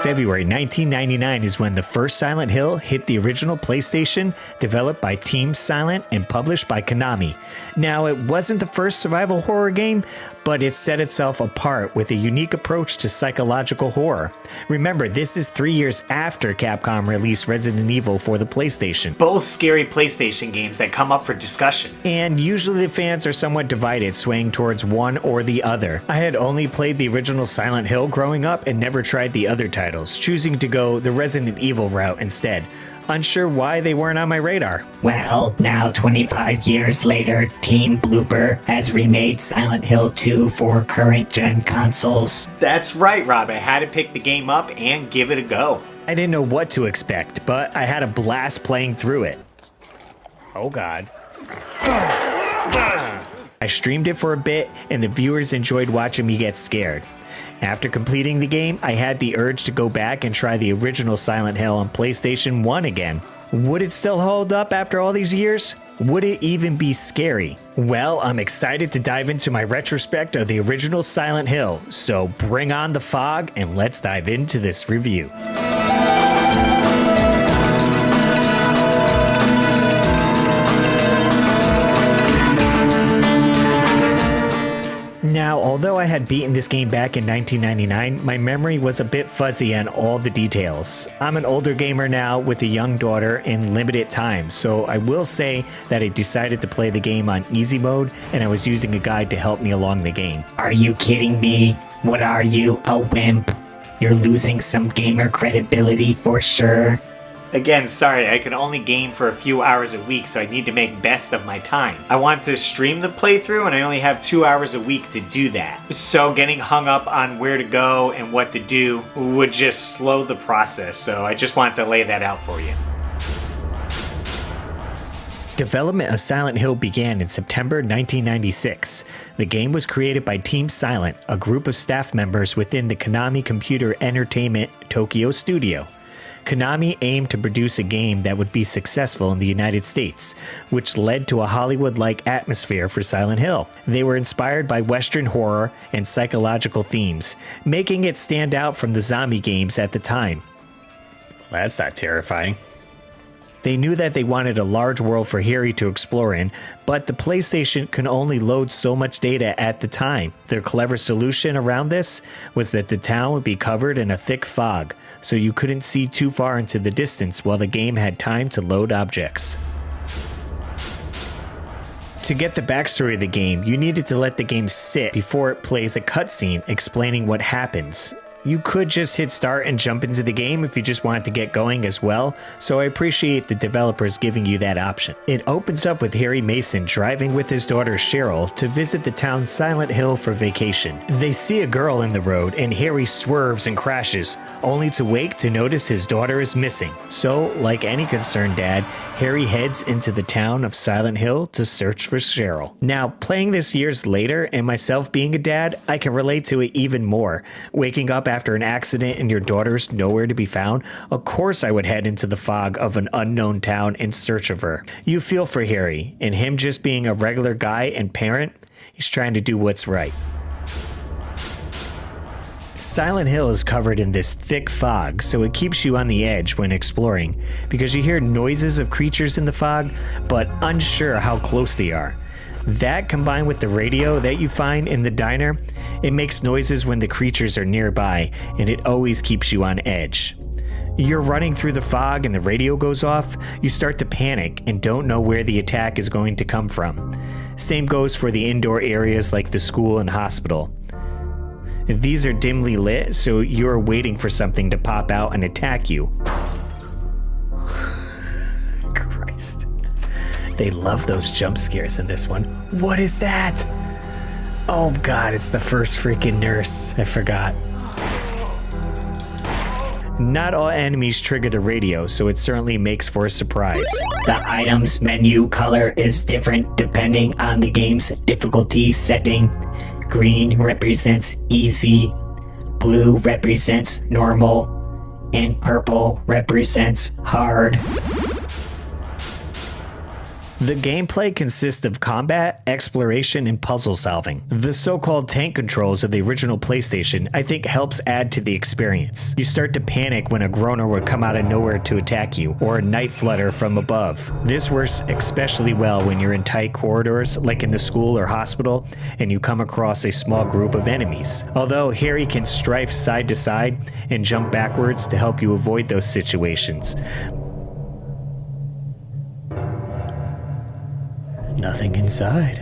February 1999 is when the first Silent Hill hit the original PlayStation, developed by Team Silent and published by Konami. Now, it wasn't the first survival horror game, but it set itself apart with a unique approach to psychological horror. Remember, this is 3 years after Capcom released Resident Evil for the PlayStation. Both scary PlayStation games that come up for discussion. And usually the fans are somewhat divided, swaying towards one or the other. I had only played the original Silent Hill growing up and never tried the other titles, choosing to go the Resident Evil route instead. Unsure why they weren't on my radar. Well, now 25 years later, Team Blooper has remade Silent Hill 2 for current-gen consoles. That's right, Rob. I had to pick the game up and give it a go. I didn't know what to expect, but I had a blast playing through it. Oh god. I streamed it for a bit, and the viewers enjoyed watching me get scared. After completing the game, I had the urge to go back and try the original Silent Hill on PlayStation 1 again. Would it still hold up after all these years? Would it even be scary? Well, I'm excited to dive into my retrospect of the original Silent Hill, so bring on the fog and let's dive into this review. Now, although I had beaten this game back in 1999, my memory was a bit fuzzy on all the details. I'm an older gamer now with a young daughter and limited time, so I will say that I decided to play the game on easy mode, and I was using a guide to help me along the game. Are you kidding me? What are you, a wimp? You're losing some gamer credibility for sure. Again, sorry, I can only game for a few hours a week, so I need to make best of my time. I want to stream the playthrough, and I only have 2 hours a week to do that. So getting hung up on where to go and what to do would just slow the process, so I just wanted to lay that out for you. Development of Silent Hill began in September 1996. The game was created by Team Silent, a group of staff members within the Konami Computer Entertainment Tokyo studio. Konami aimed to produce a game that would be successful in the United States, which led to a Hollywood-like atmosphere for Silent Hill. They were inspired by Western horror and psychological themes, making it stand out from the zombie games at the time. That's not terrifying. They knew that they wanted a large world for Harry to explore in, but the PlayStation could only load so much data at the time. Their clever solution around this was that the town would be covered in a thick fog, so you couldn't see too far into the distance while the game had time to load objects. To get the backstory of the game, you needed to let the game sit before it plays a cutscene explaining what happens. You could just hit start and jump into the game if you just wanted to get going as well, so I appreciate the developers giving you that option. It opens up with Harry Mason driving with his daughter Cheryl to visit the town Silent Hill for vacation. They see a girl in the road and Harry swerves and crashes, only to wake to notice his daughter is missing. So, like any concerned dad, Harry heads into the town of Silent Hill to search for Cheryl. Now, playing this years later and myself being a dad, I can relate to it even more. Waking up after an accident and your daughter's nowhere to be found, of course I would head into the fog of an unknown town in search of her. You feel for Harry, and him just being a regular guy and parent, he's trying to do what's right. Silent Hill is covered in this thick fog, so it keeps you on the edge when exploring, because you hear noises of creatures in the fog, but unsure how close they are. That, combined with the radio that you find in the diner, it makes noises when the creatures are nearby, and it always keeps you on edge. You're running through the fog and the radio goes off, you start to panic and don't know where the attack is going to come from. Same goes for the indoor areas like the school and hospital. These are dimly lit, so you're waiting for something to pop out and attack you. Christ. They love those jump scares in this one. What is that? Oh god, it's the first freaking nurse. I forgot. Not all enemies trigger the radio, so it certainly makes for a surprise. The items menu color is different depending on the game's difficulty setting. Green represents easy, blue represents normal, and purple represents hard. The gameplay consists of combat, exploration, and puzzle solving. The so-called tank controls of the original PlayStation, I think, helps add to the experience. You start to panic when a groaner would come out of nowhere to attack you, or a night flutter from above. This works especially well when you're in tight corridors, like in the school or hospital, and you come across a small group of enemies. Although Harry can strafe side to side and jump backwards to help you avoid those situations. Nothing inside.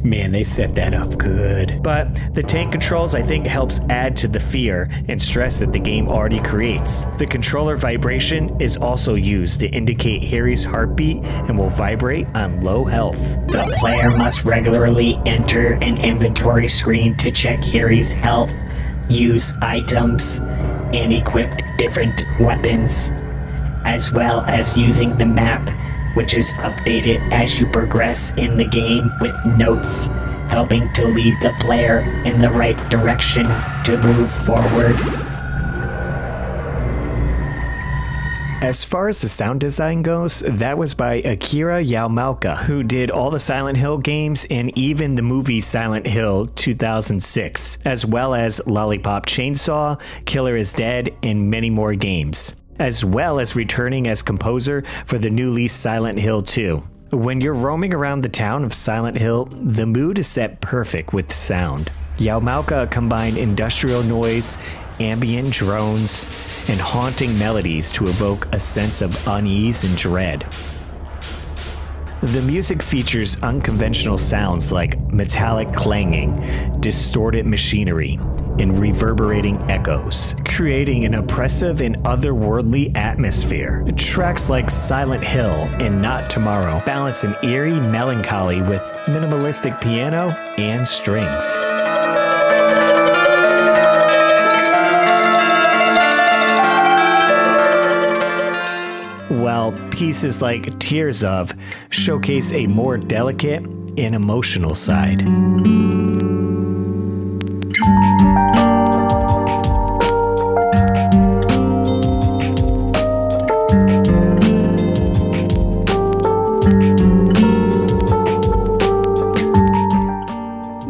Man, they set that up good. But the tank controls, I think, helps add to the fear and stress that the game already creates. The controller vibration is also used to indicate Harry's heartbeat and will vibrate on low health. The player must regularly enter an inventory screen to check Harry's health, use items, and equip different weapons, as well as using the map, which is updated as you progress in the game with notes, helping to lead the player in the right direction to move forward. As far as the sound design goes, that was by Akira Yamaoka, who did all the Silent Hill games and even the movie Silent Hill 2006, as well as Lollipop Chainsaw, Killer is Dead, and many more games, as well as returning as composer for the newly Silent Hill 2. When you're roaming around the town of Silent Hill, the mood is set perfect with sound. Yamaoka combined industrial noise, ambient drones, and haunting melodies to evoke a sense of unease and dread. The music features unconventional sounds like metallic clanging, distorted machinery, and reverberating echoes, creating an oppressive and otherworldly atmosphere. Tracks like Silent Hill and Not Tomorrow balance an eerie melancholy with minimalistic piano and strings. While pieces like Tears Of showcase a more delicate and emotional side.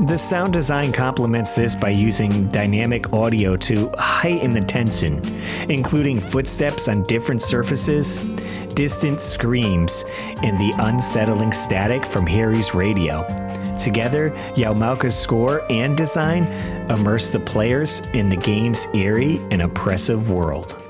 The sound design complements this by using dynamic audio to heighten the tension, including footsteps on different surfaces, distant screams, and the unsettling static from Harry's radio. Together, Yamaoka's score and design immerse the players in the game's eerie and oppressive world.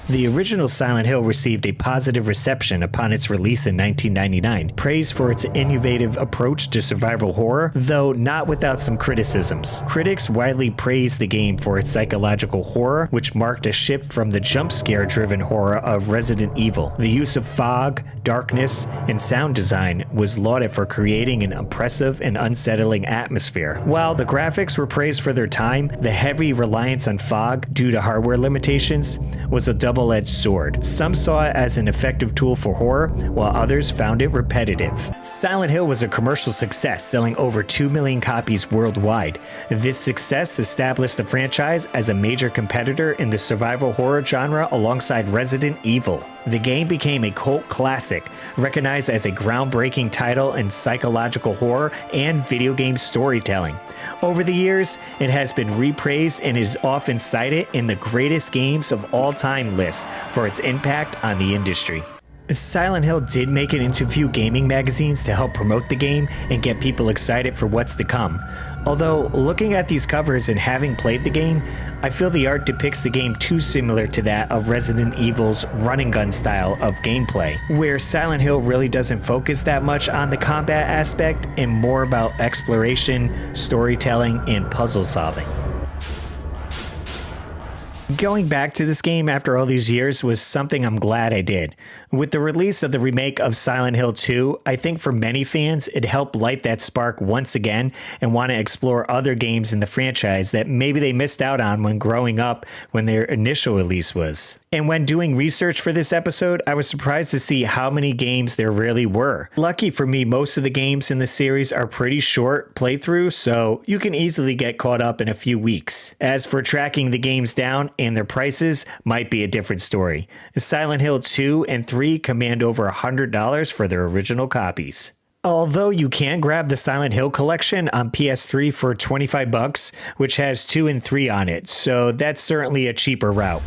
The original Silent Hill received a positive reception upon its release in 1999, praised for its innovative approach to survival horror, though not without some criticisms. Critics widely praised the game for its psychological horror, which marked a shift from the jump scare-driven horror of Resident Evil. The use of fog, darkness, and sound design was lauded for creating an oppressive and unsettling atmosphere. While the graphics were praised for their time, the heavy reliance on fog due to hardware limitations was a double-edged sword. Some saw it as an effective tool for horror, while others found it repetitive. Silent Hill was a commercial success, selling over 2 million copies worldwide. This success established the franchise as a major competitor in the survival horror genre alongside Resident Evil. The game became a cult classic, recognized as a groundbreaking title in psychological horror and video game storytelling. Over the years, it has been repraised and is often cited in the greatest games of all time list for its impact on the industry. Silent Hill did make it into a few gaming magazines to help promote the game and get people excited for what's to come. Although, looking at these covers and having played the game, I feel the art depicts the game too similar to that of Resident Evil's run and gun style of gameplay, where Silent Hill really doesn't focus that much on the combat aspect and more about exploration, storytelling, and puzzle solving. Going back to this game after all these years was something I'm glad I did. With the release of the remake of Silent Hill 2, I think for many fans, it helped light that spark once again and want to explore other games in the franchise that maybe they missed out on when growing up when their initial release was. And when doing research for this episode, I was surprised to see how many games there really were. Lucky for me, most of the games in the series are pretty short playthroughs, so you can easily get caught up in a few weeks. As for tracking the games down and their prices, might be a different story. Silent Hill 2 and 3 command over $100 for their original copies. Although you can grab the Silent Hill collection on PS3 for $25, which has 2 and 3 on it, so that's certainly a cheaper route.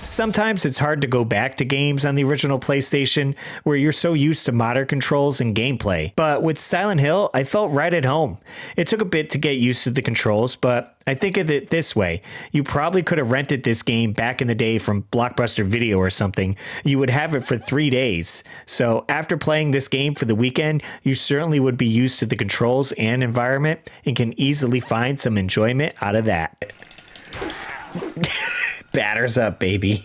Sometimes it's hard to go back to games on the original PlayStation where you're so used to modern controls and gameplay. But with Silent Hill, I felt right at home. It took a bit to get used to the controls, but I think of it this way. You probably could have rented this game back in the day from Blockbuster Video or something. You would have it for 3 days. So after playing this game for the weekend, you certainly would be used to the controls and environment and can easily find some enjoyment out of that. Batters up, baby.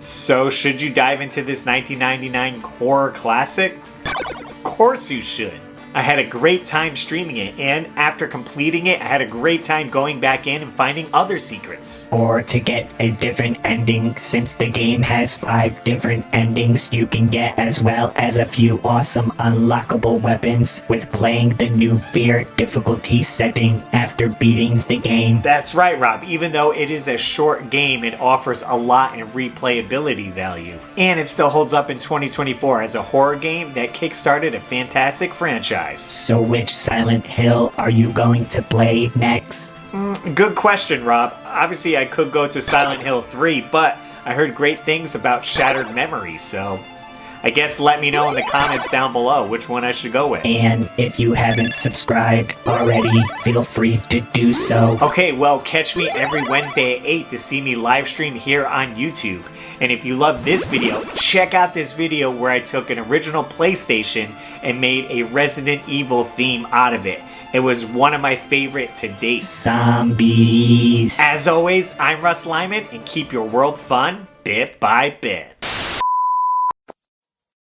So, should you dive into this 1999 horror classic? Of course you should. I had a great time streaming it, and after completing it, I had a great time going back in and finding other secrets. Or to get a different ending, since the game has 5 different endings you can get, as well as a few awesome unlockable weapons with playing the new Fear difficulty setting after beating the game. That's right, Rob. Even though it is a short game, it offers a lot in replayability value. And it still holds up in 2024 as a horror game that kickstarted a fantastic franchise. So which Silent Hill are you going to play next? Good question, Rob. Obviously, I could go to Silent Hill 3, but I heard great things about Shattered Memories, so I guess let me know in the comments down below which one I should go with. And if you haven't subscribed already, feel free to do so. Okay, well, catch me every Wednesday at 8 to see me live stream here on YouTube. And if you love this video, check out this video where I took an original PlayStation and made a Resident Evil theme out of it. It was one of my favorite to date. Zombies. As always, I'm Russ Lyman, and keep your world fun bit by bit.